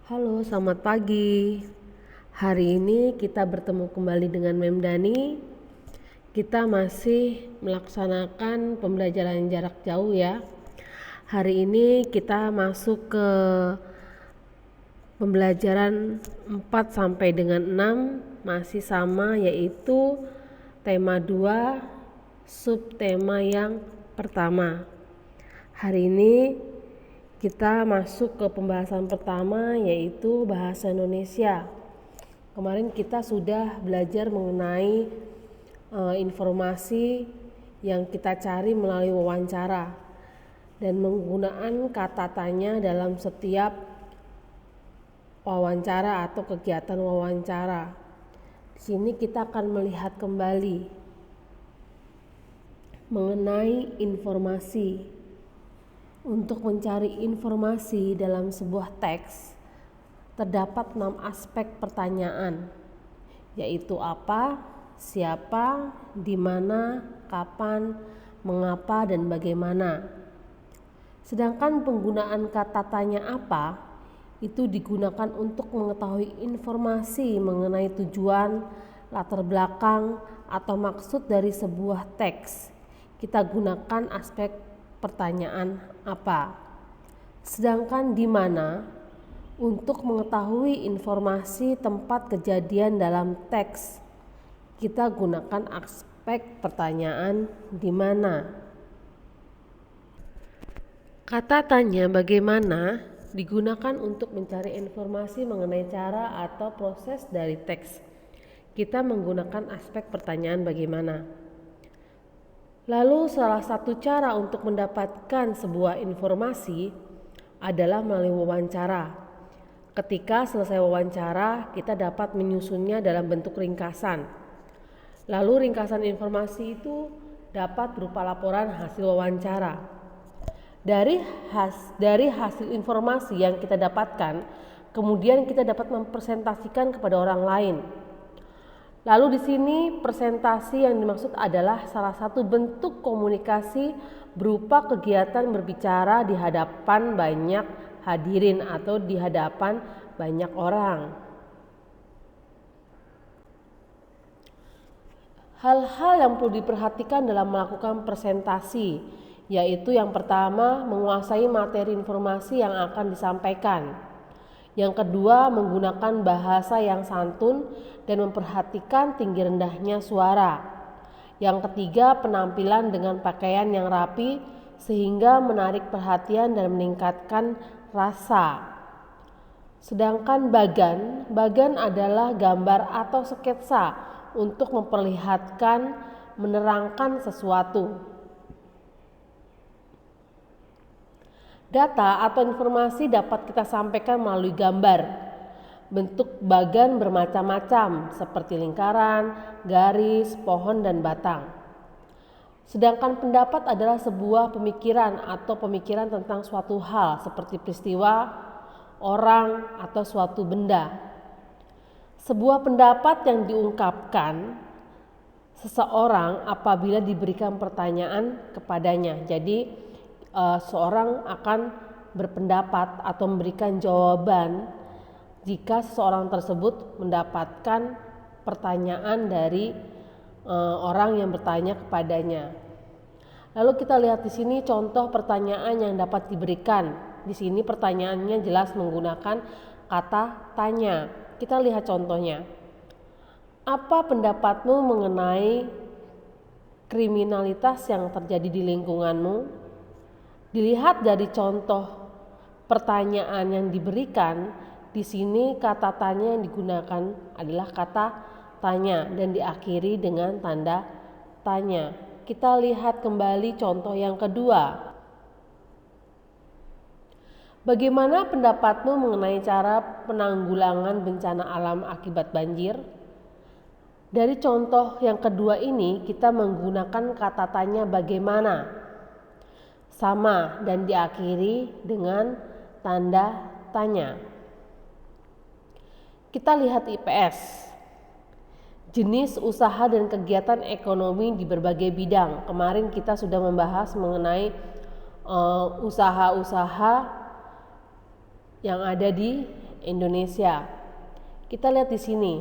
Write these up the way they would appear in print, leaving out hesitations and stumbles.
Halo, selamat pagi. Hari ini kita bertemu kembali dengan Mem Dani. Kita masih melaksanakan pembelajaran jarak jauh ya. Hari ini kita masuk ke pembelajaran 4 sampai dengan 6 masih sama, yaitu tema 2, subtema yang pertama. Hari ini kita masuk ke pembahasan pertama, yaitu bahasa Indonesia. Kemarin kita sudah belajar mengenai informasi yang kita cari melalui wawancara dan penggunaan kata tanya dalam setiap wawancara atau kegiatan wawancara. Di sini kita akan melihat kembali mengenai informasi. Untuk mencari informasi dalam sebuah teks, terdapat 6 aspek pertanyaan, yaitu apa, siapa, di mana, kapan, mengapa, dan bagaimana. Sedangkan penggunaan kata tanya apa, itu digunakan untuk mengetahui informasi mengenai tujuan, latar belakang, atau maksud dari sebuah teks. Kita gunakan aspek pertanyaan apa. Sedangkan di mana untuk mengetahui informasi tempat kejadian dalam teks, kita gunakan aspek pertanyaan di mana. Kata tanya bagaimana digunakan untuk mencari informasi mengenai cara atau proses dari teks. Kita menggunakan aspek pertanyaan bagaimana. Lalu salah satu cara untuk mendapatkan sebuah informasi adalah melalui wawancara. Ketika selesai wawancara, kita dapat menyusunnya dalam bentuk ringkasan. Lalu ringkasan informasi itu dapat berupa laporan hasil wawancara. Dari hasil informasi yang kita dapatkan, kemudian kita dapat mempresentasikan kepada orang lain. Lalu di sini presentasi yang dimaksud adalah salah satu bentuk komunikasi berupa kegiatan berbicara di hadapan banyak hadirin atau di hadapan banyak orang. Hal-hal yang perlu diperhatikan dalam melakukan presentasi, yaitu yang pertama, menguasai materi informasi yang akan disampaikan. Yang kedua, menggunakan bahasa yang santun dan memperhatikan tinggi rendahnya suara. Yang ketiga, penampilan dengan pakaian yang rapi sehingga menarik perhatian dan meningkatkan rasa. Sedangkan bagan adalah gambar atau sketsa untuk memperlihatkan, menerangkan sesuatu. Data atau informasi dapat kita sampaikan melalui gambar. Bentuk bagan bermacam-macam seperti lingkaran, garis, pohon, dan batang. Sedangkan pendapat adalah sebuah pemikiran atau pemikiran tentang suatu hal seperti peristiwa, orang, atau suatu benda. Sebuah pendapat yang diungkapkan seseorang apabila diberikan pertanyaan kepadanya. Jadi seorang akan berpendapat atau memberikan jawaban jika seseorang tersebut mendapatkan pertanyaan dari orang yang bertanya kepadanya. Lalu kita lihat di sini contoh pertanyaan yang dapat diberikan. Di sini pertanyaannya jelas menggunakan kata tanya. Kita lihat contohnya. Apa pendapatmu mengenai kriminalitas yang terjadi di lingkunganmu? Dilihat dari contoh pertanyaan yang diberikan, di sini kata tanya yang digunakan adalah kata tanya dan diakhiri dengan tanda tanya. Kita lihat kembali contoh yang kedua. Bagaimana pendapatmu mengenai cara penanggulangan bencana alam akibat banjir? Dari contoh yang kedua ini, kita menggunakan kata tanya bagaimana. Sama dan diakhiri dengan tanda tanya. Kita lihat IPS. Jenis usaha dan kegiatan ekonomi di berbagai bidang. Kemarin kita sudah membahas mengenai usaha-usaha yang ada di Indonesia. Kita lihat di sini.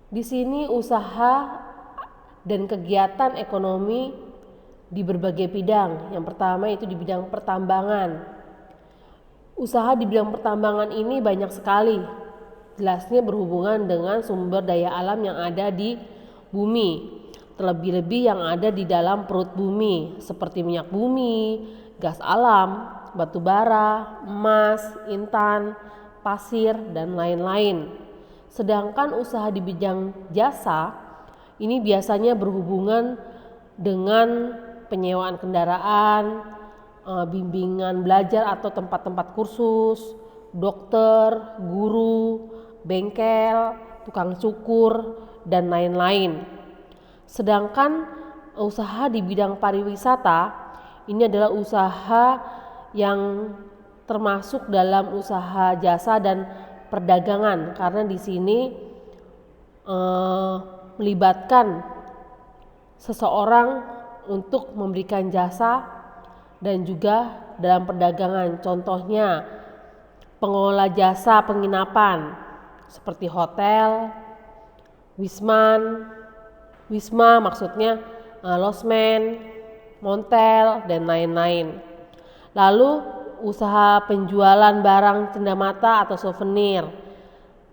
Di sini usaha dan kegiatan ekonomi di berbagai bidang. Yang pertama itu di bidang pertambangan. Usaha di bidang pertambangan ini banyak sekali. Jelasnya berhubungan dengan sumber daya alam yang ada di bumi. Terlebih-lebih yang ada di dalam perut bumi seperti minyak bumi, gas alam, batu bara, emas, intan, pasir, dan lain-lain. Sedangkan usaha di bidang jasa ini biasanya berhubungan dengan penyewaan kendaraan, bimbingan belajar atau tempat-tempat kursus, dokter, guru, bengkel, tukang cukur, dan lain-lain. Sedangkan usaha di bidang pariwisata ini adalah usaha yang termasuk dalam usaha jasa dan perdagangan, karena di sini melibatkan seseorang untuk memberikan jasa dan juga dalam perdagangan. Contohnya pengelola jasa penginapan seperti hotel, wisma maksudnya losmen, montel, dan lain-lain. Lalu usaha penjualan barang cendamata atau souvenir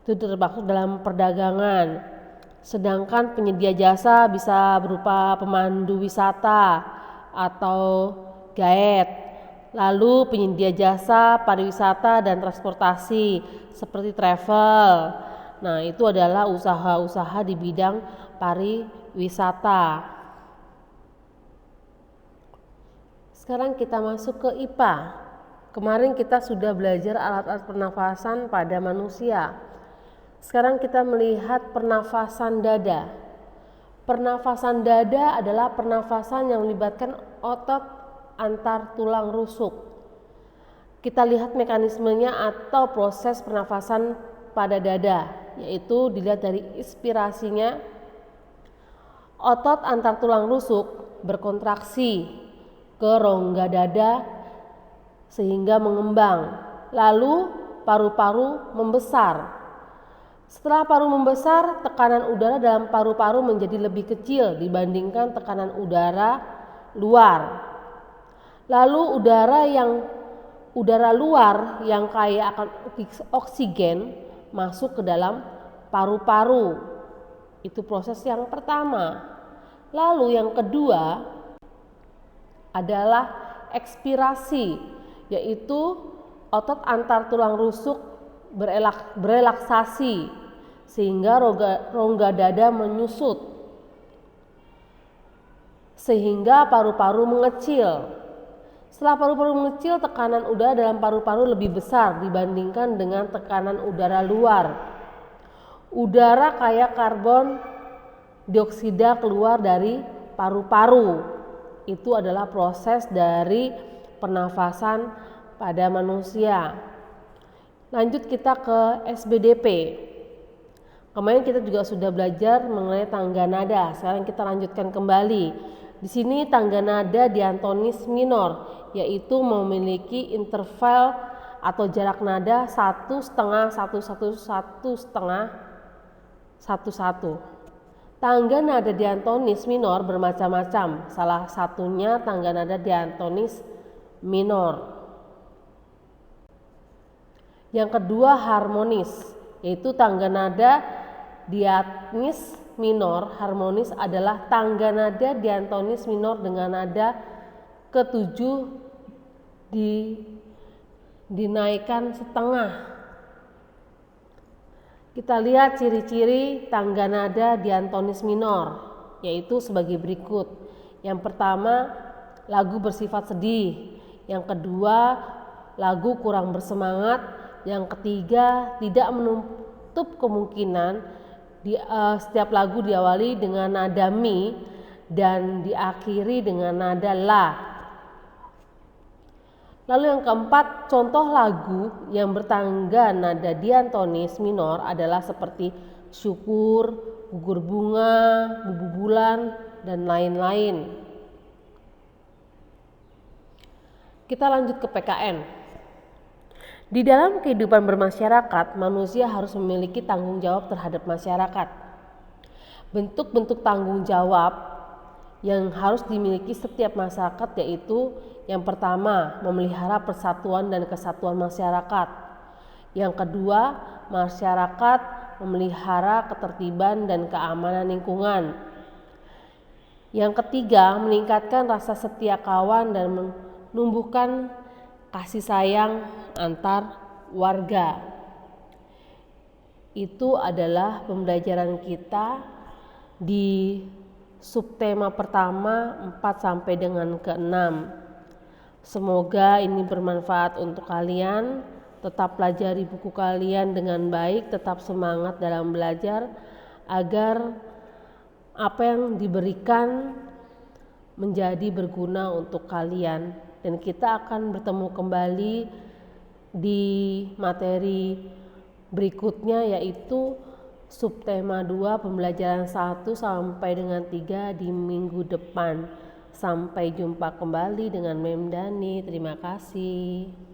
itu termasuk dalam perdagangan. Sedangkan penyedia jasa bisa berupa pemandu wisata atau guide. Lalu penyedia jasa pariwisata dan transportasi seperti travel. Nah, itu adalah usaha-usaha di bidang pariwisata. Sekarang kita masuk ke IPA. Kemarin kita sudah belajar alat-alat pernafasan pada manusia. Sekarang kita melihat pernafasan dada. Pernafasan dada adalah pernafasan yang melibatkan otot antar tulang rusuk. Kita lihat mekanismenya atau proses pernafasan pada dada, yaitu dilihat dari inspirasinya. Otot antar tulang rusuk berkontraksi ke rongga dada sehingga mengembang, lalu paru-paru membesar. Setelah paru membesar, tekanan udara dalam paru-paru menjadi lebih kecil dibandingkan tekanan udara luar. Lalu udara luar yang kaya akan oksigen masuk ke dalam paru-paru. Itu proses yang pertama. Lalu yang kedua adalah ekspirasi, yaitu otot antar tulang rusuk berelaksasi sehingga rongga dada menyusut, sehingga paru-paru mengecil. Setelah paru-paru mengecil, tekanan udara dalam paru-paru lebih besar dibandingkan dengan tekanan udara luar. Udara kaya karbon dioksida keluar dari paru-paru. Itu adalah proses dari pernafasan pada manusia. Lanjut kita ke SBDP. Kemarin kita juga sudah belajar mengenai tangga nada. Sekarang kita lanjutkan kembali. Di sini tangga nada diatonis minor, yaitu memiliki interval atau jarak nada 1,5 1,5 Tangga nada diatonis minor bermacam-macam. Salah satunya tangga nada diatonis minor. Yang kedua harmonis, yaitu tangga nada diatonis minor. Harmonis adalah tangga nada diatonis minor dengan nada ketujuh dinaikkan setengah. Kita lihat ciri-ciri tangga nada diatonis minor, yaitu sebagai berikut. Yang pertama, lagu bersifat sedih. Yang kedua, lagu kurang bersemangat. Yang ketiga, tidak menutup kemungkinan setiap lagu diawali dengan nada mi dan diakhiri dengan nada la. Lalu yang keempat, contoh lagu yang bertangga nada diatonis minor adalah seperti syukur, gugur bunga, bubu bulan, dan lain-lain. Kita lanjut ke PKN. Di dalam kehidupan bermasyarakat, manusia harus memiliki tanggung jawab terhadap masyarakat. Bentuk-bentuk tanggung jawab yang harus dimiliki setiap masyarakat yaitu yang pertama, memelihara persatuan dan kesatuan masyarakat. Yang kedua, masyarakat memelihara ketertiban dan keamanan lingkungan. Yang ketiga, meningkatkan rasa setia kawan dan menumbuhkan kasih sayang antar warga. Itu adalah pembelajaran kita di subtema pertama 4 sampai dengan ke-6. Semoga ini bermanfaat untuk kalian. Tetap pelajari buku kalian dengan baik, tetap semangat dalam belajar agar apa yang diberikan menjadi berguna untuk kalian. Dan kita akan bertemu kembali di materi berikutnya yaitu subtema 2 pembelajaran 1 sampai dengan 3 di minggu depan. Sampai jumpa kembali dengan Mem Dani. Terima kasih.